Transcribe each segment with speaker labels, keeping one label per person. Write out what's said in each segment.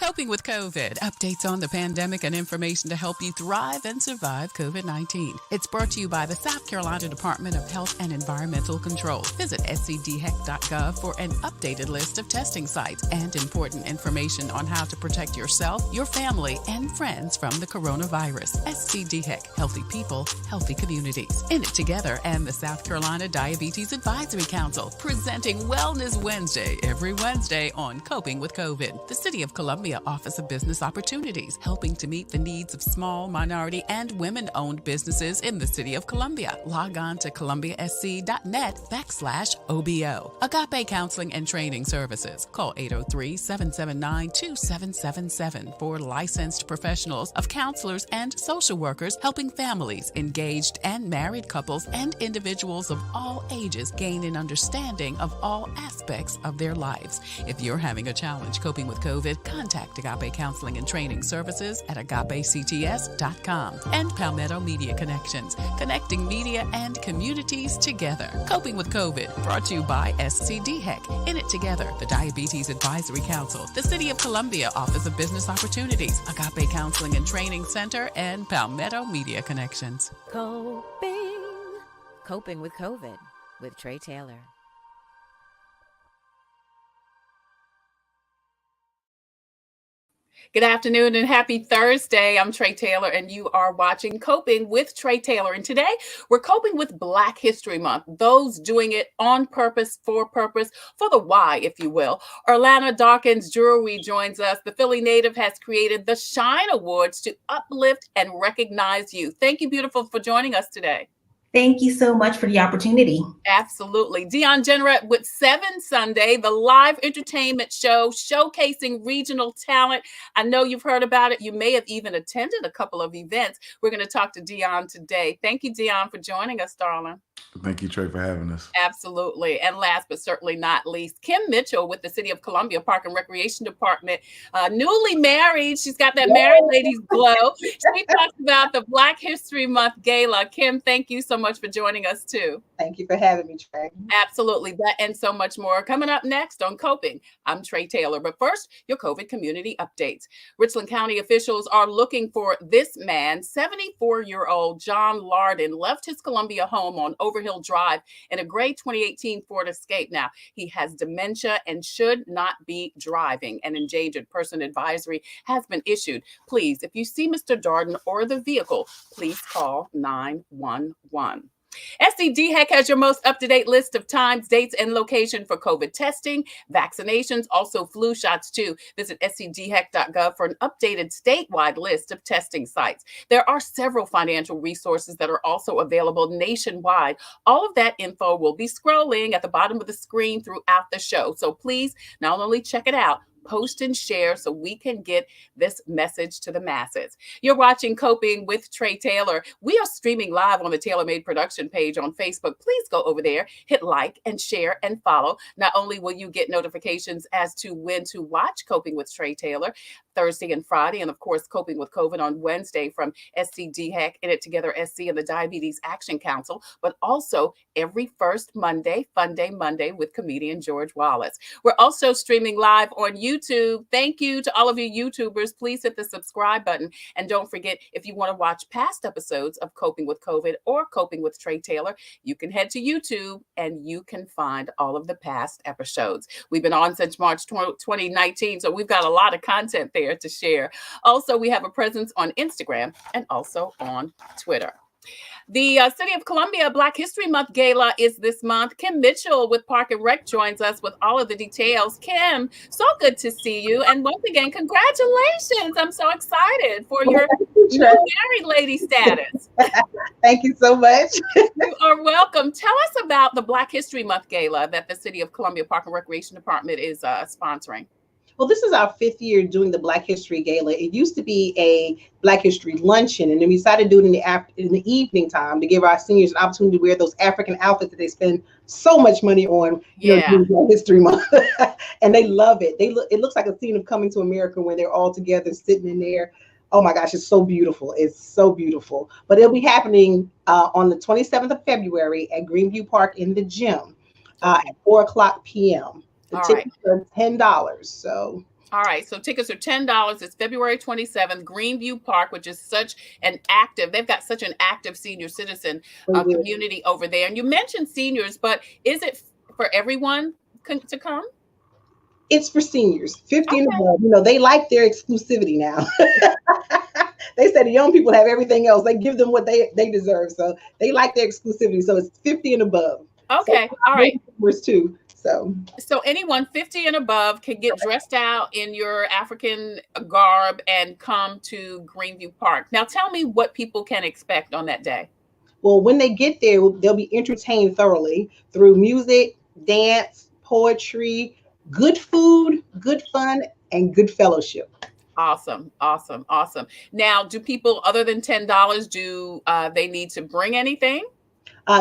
Speaker 1: Coping with COVID, updates on the pandemic and information to help you thrive and survive COVID-19. It's brought to you by the South Carolina Department of Health and Environmental Control. Visit scdheck.gov for an updated list of testing sites and important information on how to protect yourself, your family, and friends from the coronavirus. SCDHEC, healthy people, healthy communities. In it together and the South Carolina Diabetes Advisory Council, presenting Wellness Wednesday every Wednesday on Coping with COVID. The City of Columbia Office of Business Opportunities, helping to meet the needs of small, minority, and women-owned businesses in the City of Columbia. Log on to columbiasc.net/OBO. Agape Counseling and Training Services. Call 803-779-2777 for licensed professionals of counselors and social workers helping families, engaged and married couples, and individuals of all ages gain an understanding of all aspects of their lives. If you're having a challenge coping with COVID, contact Agape Counseling and Training Services at agapects.com. And Palmetto Media Connections, connecting media and communities together. Coping with COVID, brought to you by SCDHEC, In It Together, the Diabetes Advisory Council, the City of Columbia Office of Business Opportunities, Agape Counseling and Training Center, and Palmetto Media Connections.
Speaker 2: Coping with COVID with Tre Tailor.
Speaker 3: Good afternoon and happy Thursday. I'm Tre Tailor and you are watching Coping with Tre Tailor. And today we're coping with Black History Month, those doing it on purpose, for the why, if you will. Orlana Dawkins Drury joins us. The Philly native has created the Shyne Awards to uplift and recognize youth. Thank you, beautiful, for joining us today.
Speaker 4: Thank you so much for the opportunity.
Speaker 3: Absolutely. Deon Genrette with 7 Sunday, the live entertainment show showcasing regional talent. I know you've heard about it. You may have even attended a couple of events. We're going to talk to Deon today. Thank you, Deon, for joining us, darling.
Speaker 5: Thank you, Tre, for having us.
Speaker 3: Absolutely. And last but certainly not least, Kim Mitchell with the City of Columbia Park and Recreation Department, newly married. She's got that married lady's glow. She talks about the Black History Month Gala. Kim, thank you so much for joining us too.
Speaker 6: Thank you for having me, Tre.
Speaker 3: Absolutely. That and so much more coming up next on Coping. I'm Tre Tailor. But first, your COVID community updates. Richland County officials are looking for this man. 74-year-old John Larden left his Columbia home on Overhill Drive in a gray 2018 Ford Escape. Now, he has dementia and should not be driving. An endangered person advisory has been issued. Please, if you see Mr. Darden or the vehicle, please call 911. SCDHEC has your most up-to-date list of times, dates, and location for COVID testing, vaccinations, also flu shots too. Visit scdheck.gov for an updated statewide list of testing sites. There are several financial resources that are also available nationwide. All of that info will be scrolling at the bottom of the screen throughout the show. So please not only check it out, post and share so we can get this message to the masses. You're watching Coping with Tre Tailor. We are streaming live on the Tailor Made production page on Facebook. Please go over there, hit like and share and follow. Not only will you get notifications as to when to watch Coping with Tre Tailor, Thursday and Friday, and of course, Coping with COVID on Wednesday from SCDHEC, In It Together SC, and the Diabetes Action Council, but also every first Monday, Fun Day Monday with comedian George Wallace. We're also streaming live on YouTube. Thank you to all of you YouTubers. Please hit the subscribe button. And don't forget, if you want to watch past episodes of Coping with COVID or Coping with Tre Tailor, you can head to YouTube and you can find all of the past episodes. We've been on since March 2019, so we've got a lot of content there to share. Also, we have a presence on Instagram and also on Twitter. The City of Columbia Black History Month Gala is this month. Kim Mitchell with Park and Rec joins us with all of the details. Kim, so good to see you. And once again, congratulations. I'm so excited for your new married lady status.
Speaker 6: Thank you so much.
Speaker 3: You are welcome. Tell us about the Black History Month Gala that the City of Columbia Park and Recreation Department is sponsoring.
Speaker 6: Well, this is our 5th year doing the Black History Gala. It used to be a Black History luncheon, and then we decided to do it in the evening time to give our seniors an opportunity to wear those African outfits that they spend so much money on, during Black History Month. And they love it. It looks like a scene of Coming to America when they're all together sitting in there. Oh my gosh, it's so beautiful. It's so beautiful. But it'll be happening on the 27th of February at Greenview Park in the gym at 4:00 p.m. The tickets are $10. So
Speaker 3: All right, so tickets are $10. It's February 27th, Greenview Park, which is they've got such an active senior citizen community over there. And you mentioned seniors, but is it for everyone to come?
Speaker 6: It's for seniors, 50 and above. You know, they like their exclusivity now. They said the young people have everything else. They give them what they deserve. So they like their exclusivity. So it's 50 and above.
Speaker 3: Okay,
Speaker 6: so,
Speaker 3: all right.
Speaker 6: Too.
Speaker 3: So anyone 50 and above can get dressed out in your African garb and come to Greenview Park. Now tell me what people can expect on that day.
Speaker 6: Well, when they get there, they'll be entertained thoroughly through music, dance, poetry, good food, good fun, and good fellowship.
Speaker 3: Awesome. Now, do people other than $10, do they need to bring anything?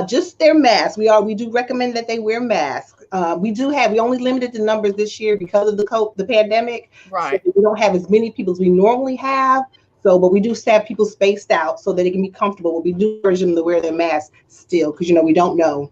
Speaker 6: Just their masks. We do recommend that they wear masks. We only limited the numbers this year because of the pandemic.
Speaker 3: Right.
Speaker 6: So we don't have as many people as we normally have. So, but we do have people spaced out so that they can be comfortable. But we do urge them to wear their masks still, because we don't know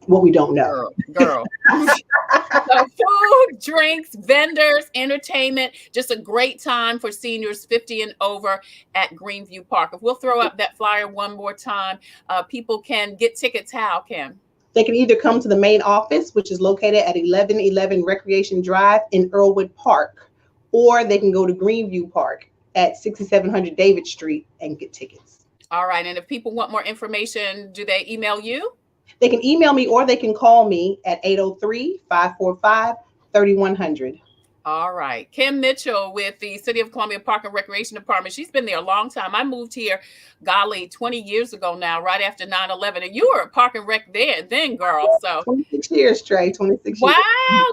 Speaker 6: what we don't know.
Speaker 3: Girl. So food, drinks, vendors, entertainment, just a great time for seniors 50 and over at Greenview Park. If we'll throw up that flyer one more time, people can get tickets how, Kim?
Speaker 6: They can either come to the main office, which is located at 1111 Recreation Drive in Earlwood Park, or they can go to Greenview Park at 6700 David Street and get tickets.
Speaker 3: All right. And if people want more information, do they email you?
Speaker 6: They can email me or they can call me at 803-545-3100.
Speaker 3: All right. Kim Mitchell with the City of Columbia Park and Recreation Department. She's been there a long time. I moved here, 20 years ago now, right after 9/11. And you were a park and rec then, girl. So
Speaker 6: 26 years, Trey, 26 years.
Speaker 3: Wow,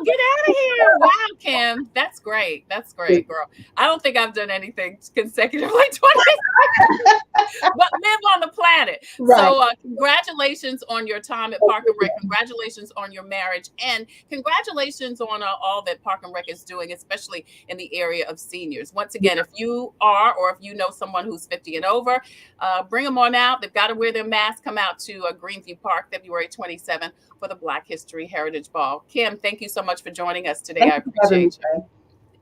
Speaker 3: get out of here. Wow, Kim. That's great, girl. I don't think I've done anything consecutively 26 but live on the planet. Right. So congratulations on your time at Park and Rec. Congratulations on your marriage. And congratulations on all that Park and Rec is doing, especially in the area of seniors. Once again, if you are, or if you know someone who's 50 and over, bring them on out. They've got to wear their mask. Come out to Greenview Park, February 27th for the Black History Heritage Ball. Kim, thank you so much for joining us today. I appreciate you.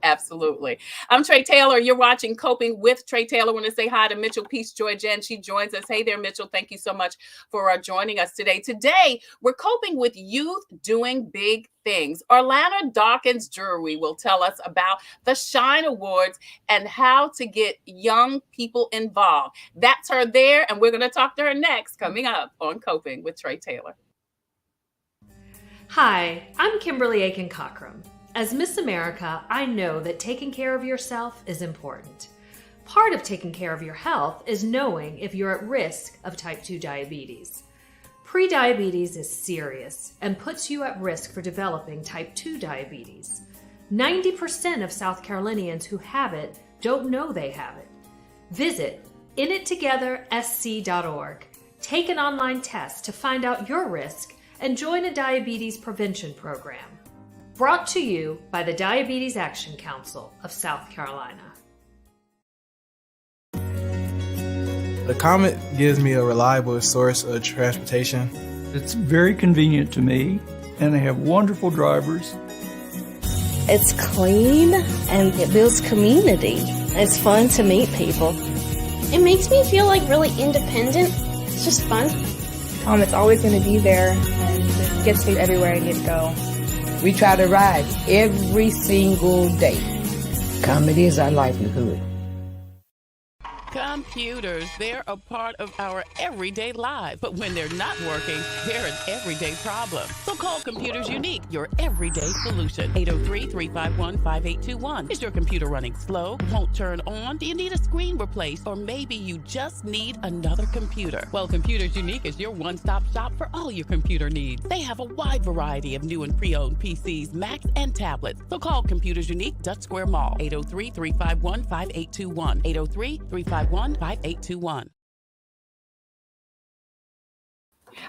Speaker 3: Absolutely. I'm Tre Tailor. You're watching Coping with Tre Tailor. I want to say hi to Mitchell Peace Joy Jen. She joins us. Hey there, Mitchell. Thank you so much for joining us today. Today, we're coping with youth doing big things. Orlana Dawkins Drury will tell us about the Shyne Awards and how to get young people involved. That's her there, and we're going to talk to her next, coming up on Coping with Tre Tailor.
Speaker 7: Hi, I'm Kimberly Aiken Cochran. As Miss America, I know that taking care of yourself is important. Part of taking care of your health is knowing if you're at risk of type 2 diabetes. Prediabetes is serious and puts you at risk for developing type 2 diabetes. 90% of South Carolinians who have it don't know they have it. Visit inittogethersc.org. Take an online test to find out your risk and join a diabetes prevention program. Brought to you by the Diabetes Action Council of South Carolina.
Speaker 8: The Comet gives me a reliable source of transportation.
Speaker 9: It's very convenient to me, and they have wonderful drivers.
Speaker 10: It's clean, and it builds community. It's fun to meet people.
Speaker 11: It makes me feel like really independent. It's just fun.
Speaker 12: Comet's always going to be there, and it gets me everywhere I need to go.
Speaker 13: We try to ride every single day. Comedy is our livelihood.
Speaker 1: Computers, they're a part of our everyday lives. But when they're not working, they're an everyday problem. So call Computers Unique, your everyday solution. 803-351-5821. Is your computer running slow? Won't turn on? Do you need a screen replaced? Or maybe you just need another computer? Well, Computers Unique is your one-stop shop for all your computer needs. They have a wide variety of new and pre-owned PCs, Macs, and tablets. So call Computers Unique, Dutch Square Mall. 803-351-5821. 803-351-5821.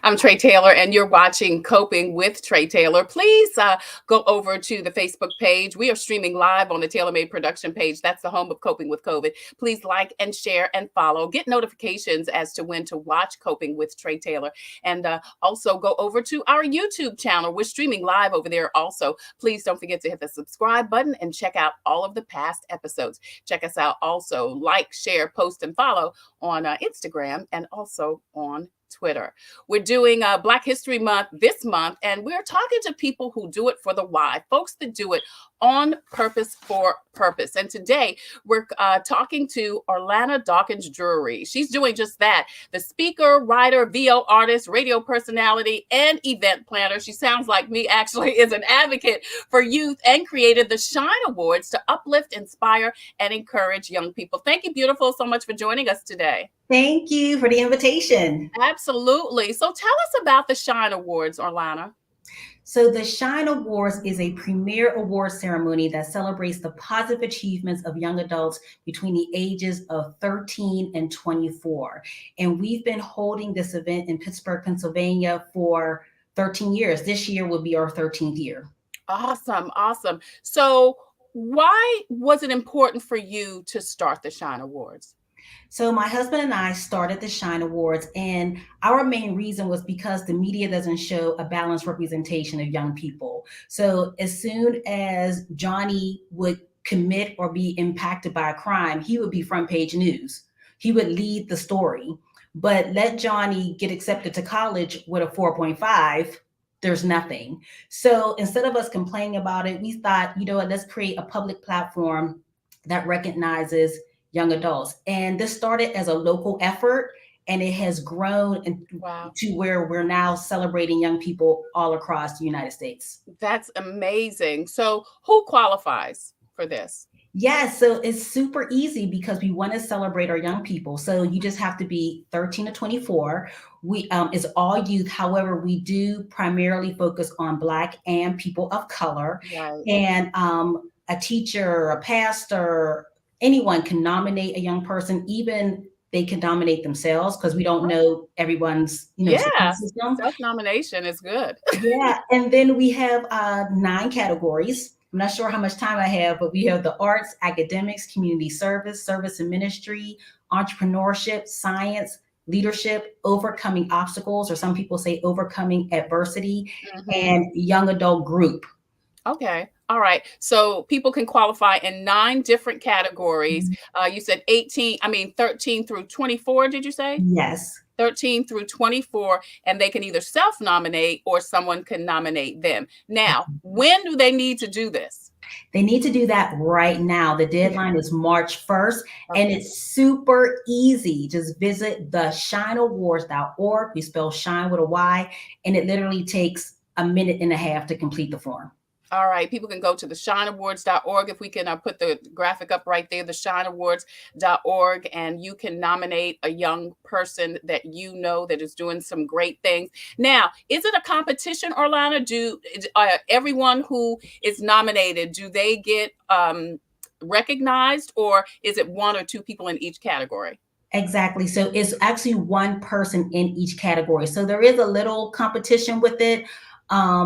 Speaker 3: I'm Tre Tailor, and you're watching Coping with Tre Tailor. Please go over to the Facebook page. We are streaming live on the TaylorMade production page. That's the home of Coping with COVID. Please like and share and follow. Get notifications as to when to watch Coping with Tre Tailor. And also go over to our YouTube channel. We're streaming live over there also. Please don't forget to hit the subscribe button and check out all of the past episodes. Check us out also. Like, share, post, and follow on Instagram and also on Twitter. We're doing Black History Month this month, and we're talking to people who do it for the why, folks that do it on purpose for purpose. And today we're talking to Orlana Dawkins Drury. She's doing just that. The speaker, writer, VO artist, radio personality, and event planner. She sounds like me, actually, is an advocate for youth and created the Shyne Awards to uplift, inspire, and encourage young people. Thank you, beautiful, so much for joining us today.
Speaker 4: Thank you for the invitation.
Speaker 3: Absolutely. So tell us about the Shyne Awards, Orlana.
Speaker 4: So the Shyne Awards is a premier award ceremony that celebrates the positive achievements of young adults between the ages of 13 and 24. And we've been holding this event in Pittsburgh, Pennsylvania for 13 years. This year will be our 13th year.
Speaker 3: Awesome. Awesome. So why was it important for you to start the Shyne Awards?
Speaker 4: So my husband and I started the Shyne Awards, and our main reason was because the media doesn't show a balanced representation of young people. So as soon as Johnny would commit or be impacted by a crime, he would be front page news. He would lead the story. But let Johnny get accepted to college with a 4.5, there's nothing. So instead of us complaining about it, we thought, you know what, let's create a public platform that recognizes young adults. And this started as a local effort, and it has grown to where we're now celebrating young people all across the United States.
Speaker 3: That's amazing. So who qualifies for this?
Speaker 4: Yes, so it's super easy because we want to celebrate our young people. So you just have to be 13 to 24. It's all youth. However, we do primarily focus on Black and people of color. Right. And a teacher, a pastor, anyone can nominate a young person, even they can nominate themselves because we don't know everyone's, system.
Speaker 3: Self-nomination is good.
Speaker 4: Yeah. And then we have 9 categories. I'm not sure how much time I have, but we have the arts, academics, community service, service and ministry, entrepreneurship, science, leadership, overcoming obstacles, or some people say overcoming adversity, and young adult group.
Speaker 3: Okay. All right. So people can qualify in 9 different categories. You said 13 through 24, did you say?
Speaker 4: Yes.
Speaker 3: 13 through 24, and they can either self-nominate or someone can nominate them. Now, when do they need to do this?
Speaker 4: They need to do that right now. The deadline is March 1st, and it's super easy. Just visit the ShyneAwards.org. We spell Shyne with a Y, and it literally takes a minute and a half to complete the form.
Speaker 3: All right. People can go to the ShyneAwards.org. If we can put the graphic up right there, the ShyneAwards.org, and you can nominate a young person that you know that is doing some great things. Now, is it a competition, Orlana? Do everyone who is nominated, do they get recognized, or is it 1 or 2 people in each category?
Speaker 4: Exactly. So it's actually 1 person in each category. So there is a little competition with it.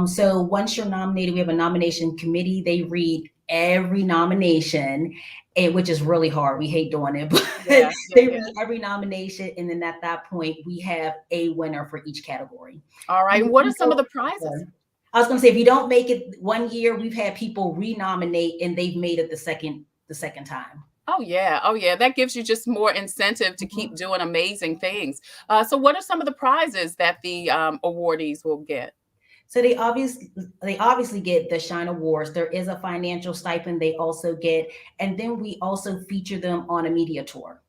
Speaker 4: So once you're nominated, we have a nomination committee. They read every nomination, which is really hard. We hate doing it, but they read every nomination. And then at that point, we have a winner for each category.
Speaker 3: All right. And what are some of the prizes?
Speaker 4: I was going to say, if you don't make it one year, we've had people renominate and they've made it the second time.
Speaker 3: Oh, yeah. Oh, yeah. That gives you just more incentive to keep doing amazing things. So what are some of the prizes that the awardees will get?
Speaker 4: So they obviously get the Shyne Awards. There is a financial stipend they also get. And then we also feature them on a media tour.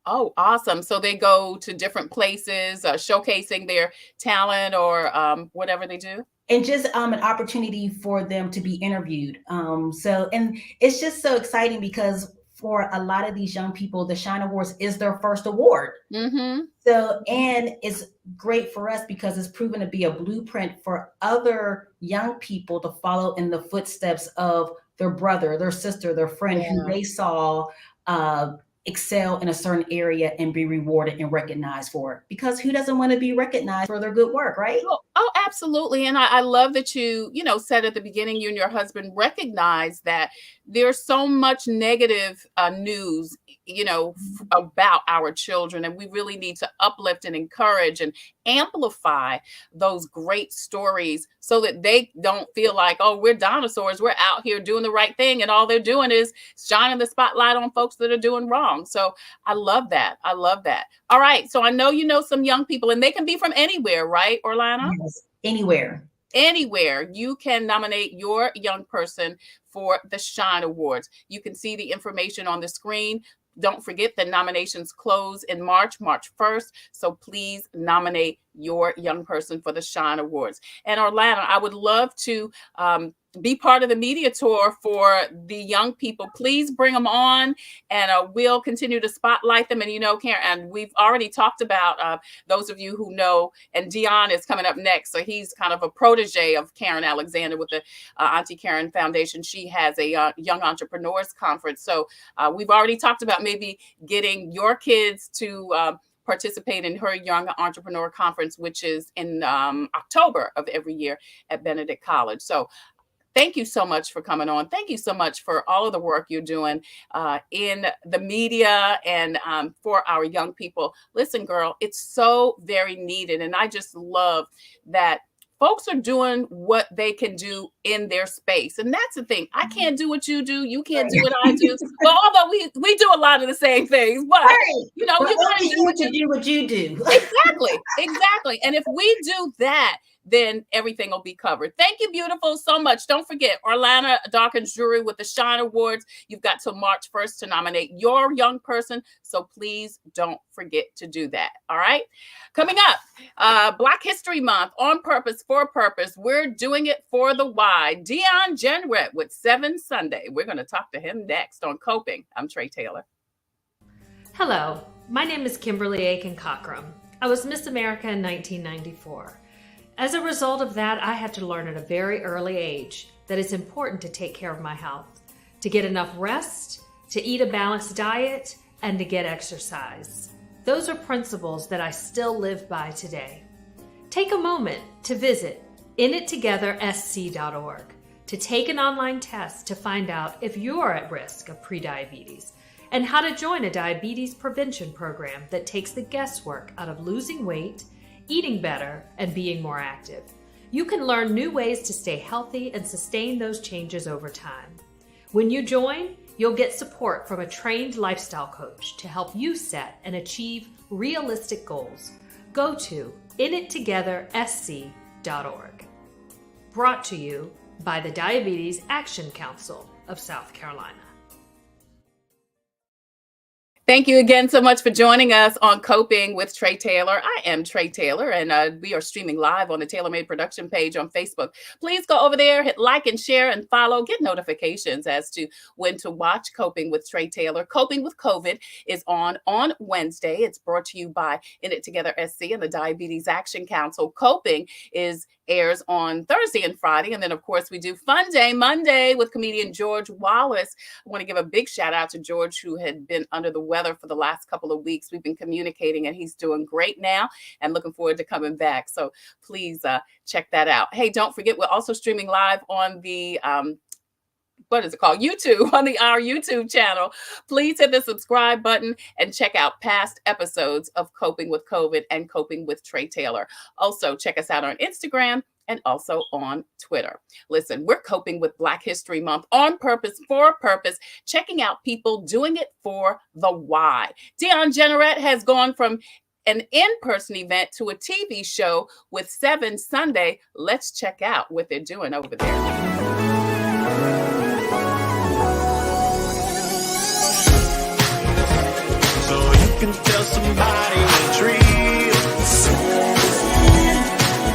Speaker 3: Oh, awesome. So they go to different places, showcasing their talent or whatever they do.
Speaker 4: And just an opportunity for them to be interviewed. And it's just so exciting because for a lot of these young people, the Shyne Awards is their first award. So, and it's great for us because it's proven to be a blueprint for other young people to follow in the footsteps of their brother, their sister, their friend who they saw excel in a certain area and be rewarded and recognized for it. Because who doesn't want to be recognized for their good work, right?
Speaker 3: Oh, absolutely. And I love that you said at the beginning, you and your husband recognize that there's so much negative news, about our children. And we really need to uplift and encourage and amplify those great stories so that they don't feel like, oh, we're dinosaurs. We're out here doing the right thing. And all they're doing is shining the spotlight on folks that are doing wrong. So I love that. I love that. All right. So I know you know some young people, and they can be from anywhere, right, Orlana?
Speaker 4: Yes, anywhere.
Speaker 3: Anywhere you can nominate your young person for the Shyne Awards. You can see the information on the screen. Don't forget the nominations close in March 1st. So please nominate your young person for the Shyne Awards. And Orlana, I would love to be part of the media tour for the young people. Please bring them on, and we'll continue to spotlight them. And Karen, and we've already talked about those of you who know, and Deon is coming up next. So he's kind of a protege of Karen Alexander with the Auntie Karen Foundation. She has a Young Entrepreneurs Conference. So we've already talked about maybe getting your kids to participate in her Young Entrepreneur Conference, which is in October of every year at Benedict College. So thank you so much for coming on. Thank you so much for all of the work you're doing in the media and for our young people. Listen, girl, it's so very needed. And I just love that folks are doing what they can do in their space. And that's the thing. I can't do what you do. You can't do what I do. Well, although we do a lot of the same things, but you want to
Speaker 4: do what you do.
Speaker 3: Exactly. And if we do that, then everything will be covered. Thank you, beautiful, so much. Don't forget, Orlana Dawkins Drury with the Shyne Awards. You've got till March 1st to nominate your young person. So please don't forget to do that. All right. Coming up, Black History Month, on purpose, for purpose. We're doing it for the why. Deon Genrette with 7 Sunday. We're going to talk to him next on Coping. I'm Tre Tailor.
Speaker 7: Hello, my name is Kimberly Aiken Cochran. I was Miss America in 1994. As a result of that, I had to learn at a very early age that it's important to take care of my health, to get enough rest, to eat a balanced diet, and to get exercise. Those are principles that I still live by today. Take a moment to visit inittogethersc.org to take an online test to find out if you're at risk of prediabetes and how to join a diabetes prevention program that takes the guesswork out of losing weight, eating better, and being more active. You can learn new ways to stay healthy and sustain those changes over time. When you join, you'll get support from a trained lifestyle coach to help you set and achieve realistic goals. Go to inittogethersc.org. Brought to you by the Diabetes Action Council of South Carolina.
Speaker 3: Thank you again so much for joining us on Coping with Tre Tailor. I am Tre Tailor, and we are streaming live on the Tailor Made Production page on Facebook. Please go over there, hit like and share and follow. Get notifications as to when to watch Coping with Tre Tailor. Coping with COVID is on Wednesday. It's brought to you by In It Together SC and the Diabetes Action Council. Coping airs on Thursday and Friday. And then, of course, we do Fun Day Monday with comedian George Wallace. I want to give a big shout out to George, who had been under the weather for the last couple of weeks. We've been communicating, and he's doing great now and looking forward to coming back. So please check that out. Hey, don't forget, we're also streaming live on the YouTube, on our YouTube channel. Please hit the subscribe button and check out past episodes of Coping with COVID and Coping with Tre Tailor. Also, check us out on Instagram and also on Twitter. Listen, we're coping with Black History Month on purpose, for purpose, checking out people doing it for the why. Deon Genrette has gone from an in-person event to a TV show with 7 Sunday. Let's check out what they're doing over there.
Speaker 14: Can tell somebody a dream.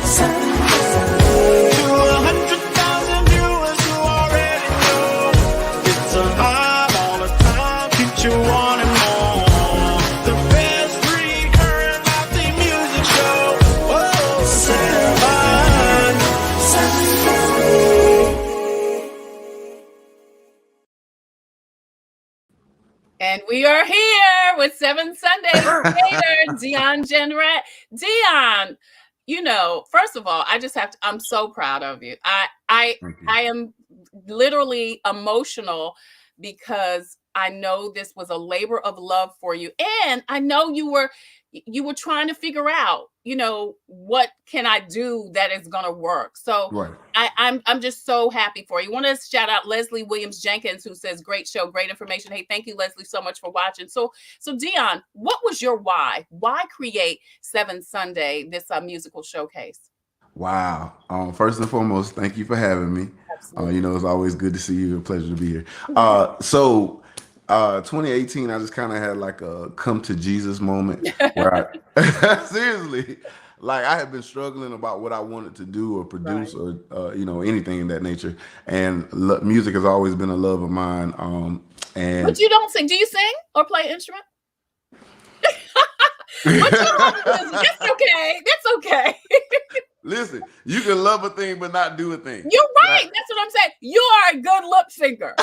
Speaker 14: To 100,000 viewers who already know it's a vibe all the time, keeps you wanting more. The best recurring Latin music show. Whoa, 7.
Speaker 3: And we are here with 7 Sundays later, Deon Genrette. Deon, you know, first of all, I just have to, I'm so proud of you. I am literally emotional because I know this was a labor of love for you. And I know you were trying to figure out, you know, what can I do that is going to work. So
Speaker 5: Right.
Speaker 3: I'm just so happy for you. I want to shout out Leslie Williams Jenkins, who says, great show, great information. Hey, thank you, Leslie, so much for watching. So Deon, what was your why? Why create 7 Sunday, this musical showcase?
Speaker 5: Wow. First and foremost, thank you for having me. You know, it's always good to see you. A pleasure to be here. 2018, I just kind of had like a come to Jesus moment where I seriously, like I had been struggling about what I wanted to do or produce or, you know, anything in that nature. And music has always been a love of mine.
Speaker 3: But you don't sing. Do you sing or play instrument? But you don't. That's okay. That's okay.
Speaker 5: Listen, you can love a thing but not do a thing.
Speaker 3: You're right. That's what I'm saying. You are a good lip syncer.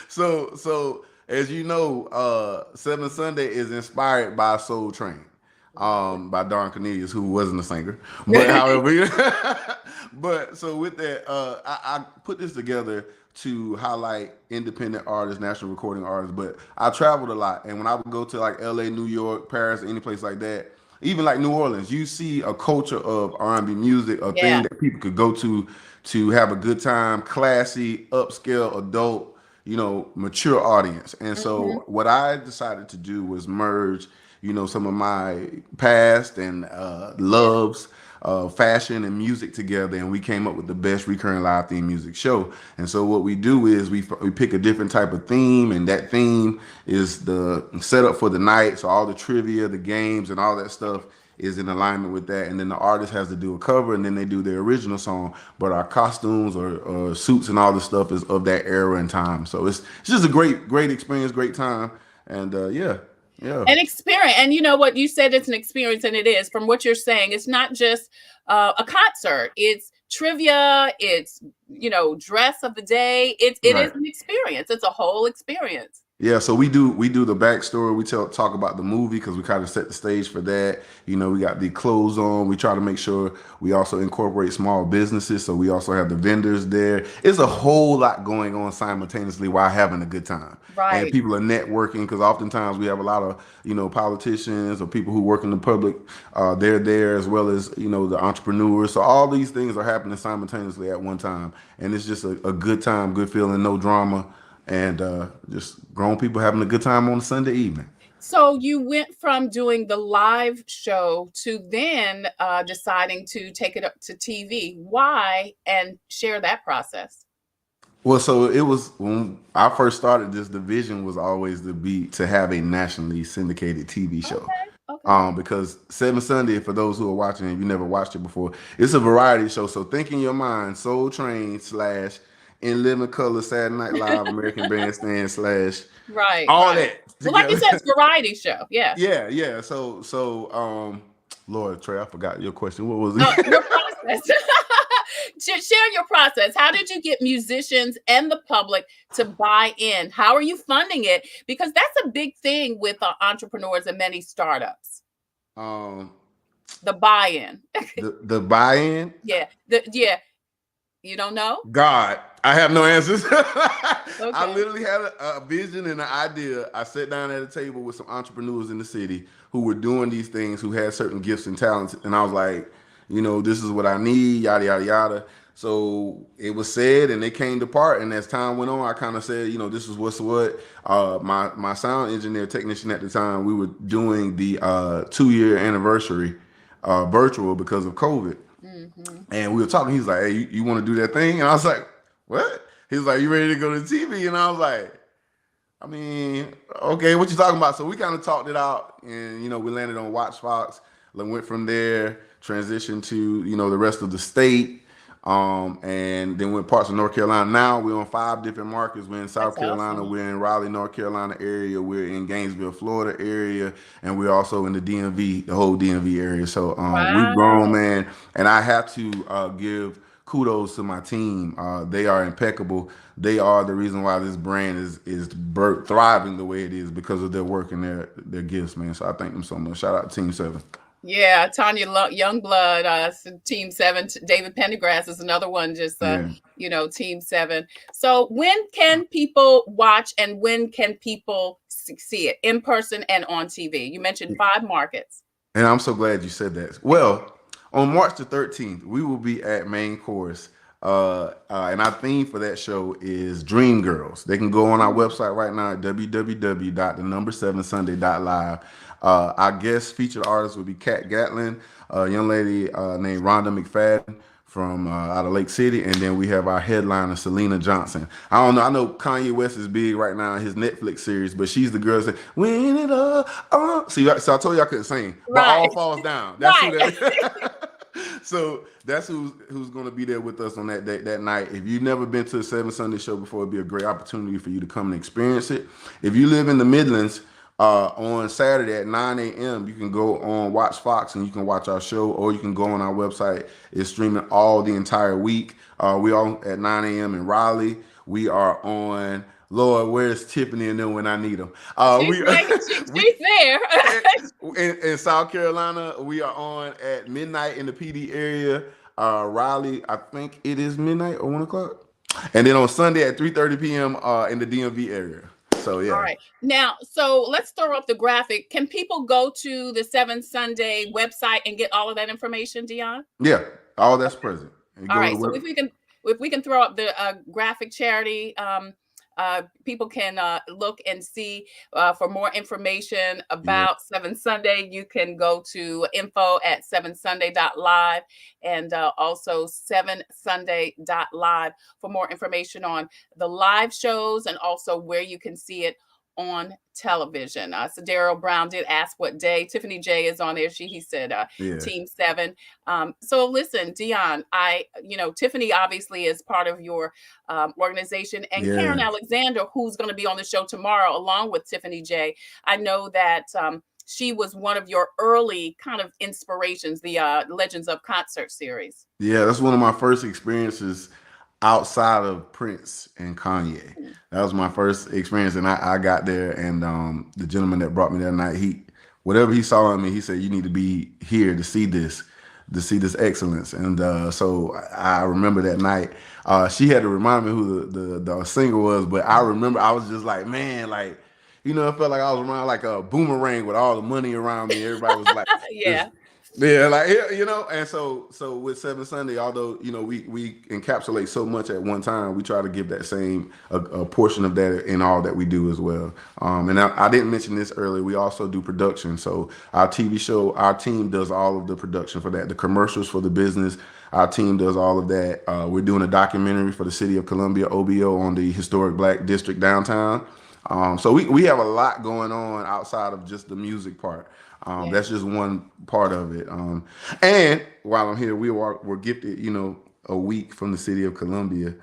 Speaker 5: So as you know, 7 Sunday is inspired by Soul Train, by Don Cornelius, who wasn't a singer. But however, but so with that, I put this together to highlight independent artists, national recording artists. But I traveled a lot, and when I would go to like LA, New York, Paris, any place like that, even like New Orleans, you see a culture of R&B music, a thing that people could go to have a good time, classy, upscale, adult, you know, mature audience. And so what I decided to do was merge, you know, some of my past and loves, fashion and music together, and we came up with the best recurring live theme music show. And so what we do is we pick a different type of theme, and that theme is the setup for the night. So all the trivia, the games, and all that stuff is in alignment with that. And then the artist has to do a cover, and then they do their original song. But our costumes or suits and all the stuff is of that era and time. So it's just a great experience, great time, and yeah. An
Speaker 3: experience. And you know what? You said it's an experience, and it is. From what you're saying, it's not just a concert. It's trivia. It's, you know, dress of the day. It is an experience. It's a whole experience.
Speaker 5: Yeah, so we do the backstory. We talk about the movie because we kind of set the stage for that. You know, we got the clothes on. We try to make sure we also incorporate small businesses. So we also have the vendors there. It's a whole lot going on simultaneously while having a good time.
Speaker 3: Right.
Speaker 5: And people are networking because oftentimes we have a lot of, you know, politicians or people who work in the public. They're there, as well as, you know, the entrepreneurs. So all these things are happening simultaneously at one time. And it's just a good time, good feeling, no drama. And just grown people having a good time on a Sunday evening.
Speaker 3: So you went from doing the live show to then deciding to take it up to TV. Why? And share that process.
Speaker 5: Well, so it was when I first started this, the vision was always to have a nationally syndicated TV show. Okay. Because 7 Sunday, for those who are watching, if you never watched it before, it's a variety show. So think in your mind, Soul Train / In Living Color, Saturday Night Live, American Bandstand / all that.
Speaker 3: Well, like you said, it's a variety show. Yeah.
Speaker 5: Yeah. So, Lord, Trey, I forgot your question. What was it?
Speaker 3: Your process. Share your process. How did you get musicians and the public to buy in? How are you funding it? Because that's a big thing with entrepreneurs and many startups. The buy-in.
Speaker 5: the buy-in?
Speaker 3: Yeah. You don't know?
Speaker 5: God, I have no answers. I literally had a vision and an idea. I sat down at a table with some entrepreneurs in the city who were doing these things, who had certain gifts and talents. And I was like, you know, this is what I need, yada, yada, yada. So it was said and it came to part. And as time went on, I kind of said, you know, this is what's what. My sound engineer technician at the time, we were doing the 2-year anniversary virtual because of COVID. And we were talking. He's like, hey, you want to do that thing? And I was like, what? He's like, you ready to go to TV? And I was like, I mean, okay, what you talking about? So we kind of talked it out, and, you know, we landed on Watch Fox, then went from there, transitioned to, you know, the rest of the state, and then went parts of North Carolina. Now we're on 5 different markets. We're in South Carolina, awesome. We're in Raleigh, North Carolina area, we're in Gainesville, Florida area, and we're also in the DMV, the whole DMV area. So we've grown, man, and I have to give kudos to my team. They are impeccable. They are the reason why this brand is thriving the way it is because of their work and their gifts, man. So I thank them so much. Shout out to Team 7.
Speaker 3: Yeah, Tanya Youngblood, Team 7. David Pendergrass is another one, just Team 7. So when can people watch and when can people see it in person and on TV? You mentioned 5 markets.
Speaker 5: And I'm so glad you said that. Well, on March the 13th, we will be at Main Course. And our theme for that show is Dream Girls. They can go on our website right now at www.the7sunday.live. Our guest featured artist will be Kat Gatlin, a young lady named Rhonda McFadden from out of Lake City, and then we have our headliner Selena Johnson. I don't know. I know Kanye West is big right now in his Netflix series, but she's the girl that said, "Win it all." See, so I told you I couldn't sing, but all falls down. That's who that. So that's who's going to be there with us on that night. If you've never been to a 7 Sunday show before, it'd be a great opportunity for you to come and experience it. If you live in the Midlands, on Saturday at 9 a.m., you can go on Watch Fox and you can watch our show, or you can go on our website. It's streaming all the entire week. We are at 9 a.m. in Raleigh. We are on, Lord, where's Tiffany and them when I need them?
Speaker 3: She's there.
Speaker 5: in South Carolina, we are on at midnight in the PD area. Raleigh, I think it is midnight or 1 o'clock. And then on Sunday at 3:30 p.m. In the DMV area. So, yeah.
Speaker 3: All right. Now, so let's throw up the graphic. Can people go to the 7 Sunday website and get all of that information, Deon?
Speaker 5: Yeah, all that's present.
Speaker 3: All right. So if we can throw up the graphic, Charity, people can look and see for more information about 7 Sunday. You can go to info@7sunday.live and also 7sunday.live for more information on the live shows and also where you can see it on television. So Daryl Brown did ask what day. Tiffany J is on there. He said Team 7. So listen, Deon, Tiffany obviously is part of your organization, and Karen Alexander, who's going to be on the show tomorrow along with Tiffany J. I know that she was one of your early kind of inspirations, the Legends of Concert series.
Speaker 5: Yeah, that's one of my first experiences outside of Prince and Kanye. That was my first experience, and I got there, and the gentleman that brought me that night, whatever he saw in me, he said, "You need to be here to see this excellence." And so I remember that night. She had to remind me who the singer was, but I remember I was just like, man, like, it felt like I was around like a boomerang with all the money around me. Everybody was like, and so with 7 Sunday, although we encapsulate so much at one time, we try to give that same a portion of that in all that we do as well. And I didn't mention this earlier. We also do production. So our TV show, our team does all of the production for that. The commercials for the business, our team does all of that. We're doing a documentary for the City of Columbia, OBO, on the historic Black District downtown. So we have a lot going on outside of just the music part. That's just one part of it. And while I'm here, we're gifted, a week from the City of Columbia.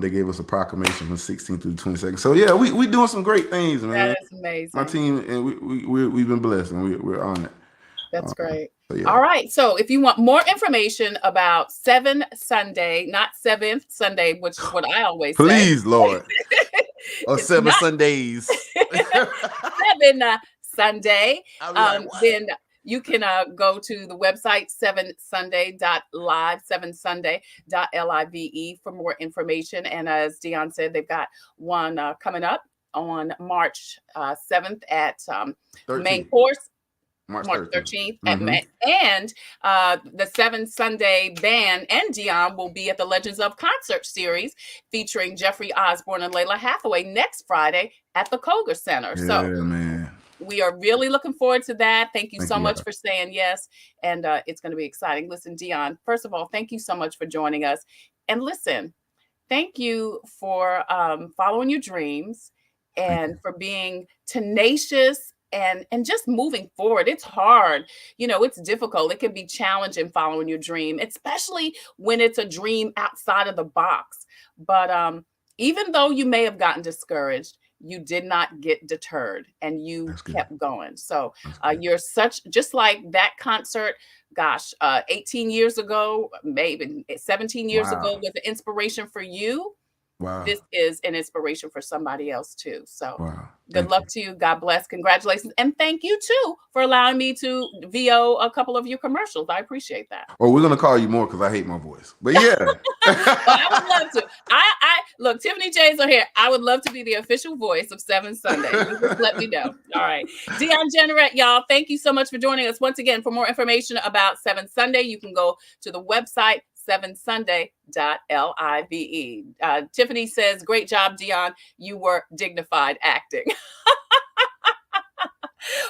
Speaker 5: They gave us a proclamation from 16th through the 22nd. So yeah, we doing some great things, man.
Speaker 3: That is amazing.
Speaker 5: My team, and we've been blessed, and we're on it.
Speaker 3: That's great.
Speaker 5: So, yeah.
Speaker 3: All right. So if you want more information about 7 Sunday, not 7th Sunday, which is what I always say.
Speaker 5: Please, Lord. Or 7 Sundays.
Speaker 3: 7 Sunday. Then you can go to the website 7sunday.live, 7sunday.live for more information. And as Deon said, they've got one coming up on March 7th at Main Course. March 13th. And the 7 Sunday band and Deon will be at the Legends of Concert series featuring Jeffrey Osborne and Layla Hathaway next Friday at the Cochran Center.
Speaker 5: Yeah, man.
Speaker 3: We are really looking forward to that. Thank you so much for saying yes. And it's going to be exciting. Listen, Deon, first of all, thank you so much for joining us. And listen, thank you for following your dreams and for being tenacious and just moving forward. It's hard. It's difficult. It can be challenging following your dream, especially when it's a dream outside of the box. But even though you may have gotten discouraged, you did not get deterred and you kept going. So you're just like that concert, gosh, 18 years ago, maybe 17 years ago was an inspiration for you.
Speaker 5: Wow.
Speaker 3: This is an inspiration for somebody else too. So good luck to you. God bless. Congratulations. And thank you too for allowing me to VO a couple of your commercials. I appreciate that.
Speaker 5: Well, we're going to call you more because I hate my voice. But yeah.
Speaker 3: Well, I would love to. I look, Tiffany J's are here. I would love to be the official voice of 7 Sunday. You just let me know. All right. Deon Genrette, y'all, thank you so much for joining us. Once again, for more information about 7 Sunday, you can go to the website 7sunday.live. Tiffany says, great job, Deon. You were dignified acting.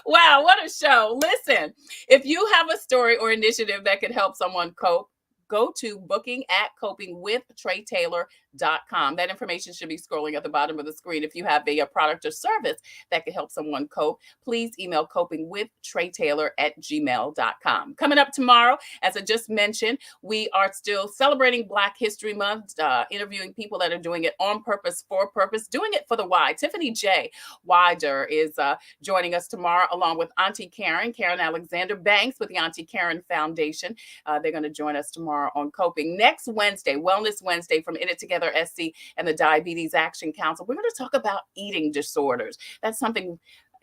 Speaker 3: Wow, what a show. Listen, if you have a story or initiative that could help someone cope, go to booking@copingwithtretailor.com. That information should be scrolling at the bottom of the screen. If you have a product or service that could help someone cope, please email copingwithtretailor@gmail.com. Coming up tomorrow, as I just mentioned, we are still celebrating Black History Month, interviewing people that are doing it on purpose, for purpose, doing it for the why. Tiffany J. Wider is joining us tomorrow, along with Auntie Karen Alexander Banks with the Auntie Karen Foundation. They're going to join us tomorrow on coping. Next Wednesday, Wellness Wednesday from In It Together SC and the Diabetes Action Council, we're going to talk about eating disorders. That's something,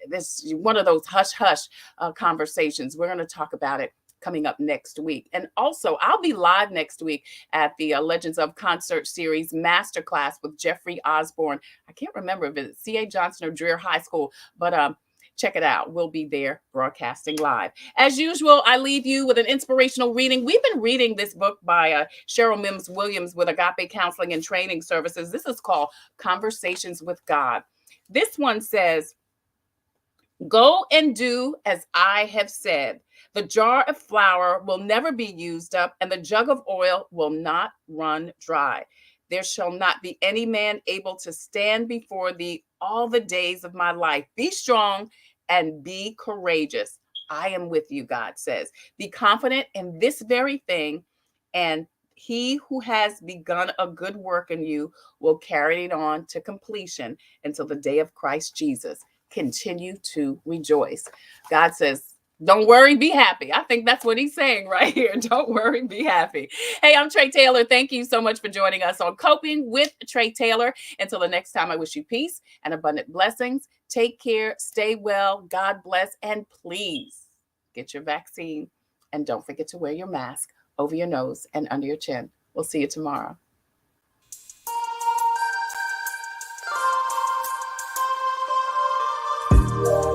Speaker 3: that's one of those hush-hush conversations. We're going to talk about it coming up next week. And also, I'll be live next week at the Legends of Concert Series Masterclass with Jeffrey Osborne. I can't remember if it's C.A. Johnson or Drury High School, but check it out. We'll be there broadcasting live. As usual, I leave you with an inspirational reading. We've been reading this book by Cheryl Mims Williams with Agape Counseling and Training Services. This is called Conversations with God. This one says, go and do as I have said. The jar of flour will never be used up, and the jug of oil will not run dry. There shall not be any man able to stand before thee all the days of my life. Be strong and be courageous. I am with you, God says. Be confident in this very thing, and he who has begun a good work in you will carry it on to completion until the day of Christ Jesus. Continue to rejoice. God says, don't worry, be happy. I think that's what he's saying right here. Don't worry, be happy. Hey, I'm Tre Tailor. Thank you so much for joining us on Coping with Tre Tailor. Until the next time, I wish you peace and abundant blessings. Take care, stay well, God bless, and please get your vaccine. And don't forget to wear your mask over your nose and under your chin. We'll see you tomorrow.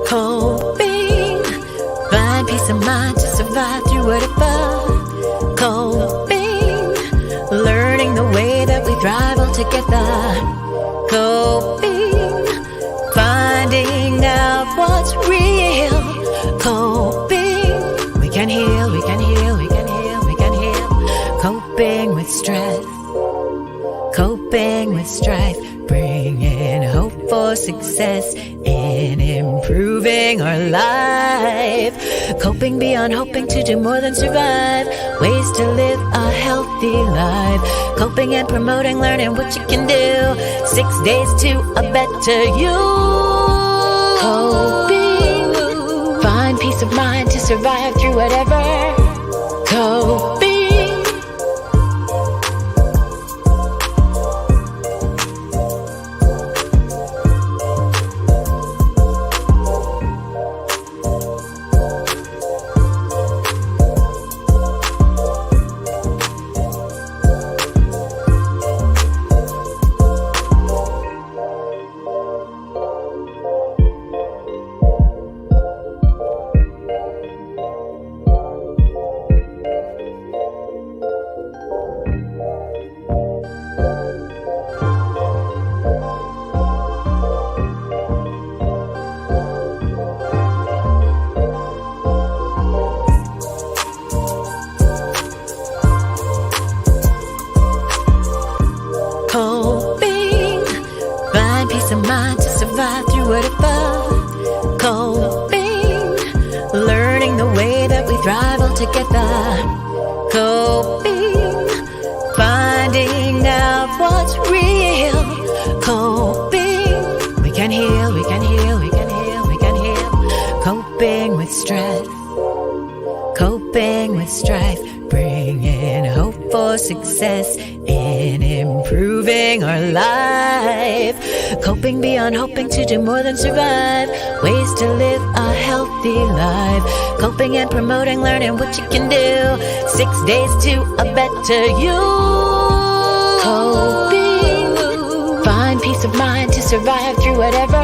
Speaker 15: Coping, find peace of mind to survive through whatever. Coping, learning the way that we thrive all together. Coping, finding out what's real. Coping, we can heal, we can heal, we can heal, we can heal. Coping with strength, coping with strife, bringing hope for success in improving our life. Coping beyond hoping to do more than survive, ways to live a healthy life. Coping and promoting, learning what you can do. 6 days to a better you. Coping, find peace of mind to survive through whatever. Coping. Coping, find peace of mind to survive through whatever. Coping, learning the way that we thrive all together. Coping, finding out what's real. Coping, we can heal. success in improving our life. Coping beyond hoping to do more than survive. Ways to live a healthy life. Coping and promoting, learning what you can do. 6 days to a better you. Coping. Find peace of mind to survive through whatever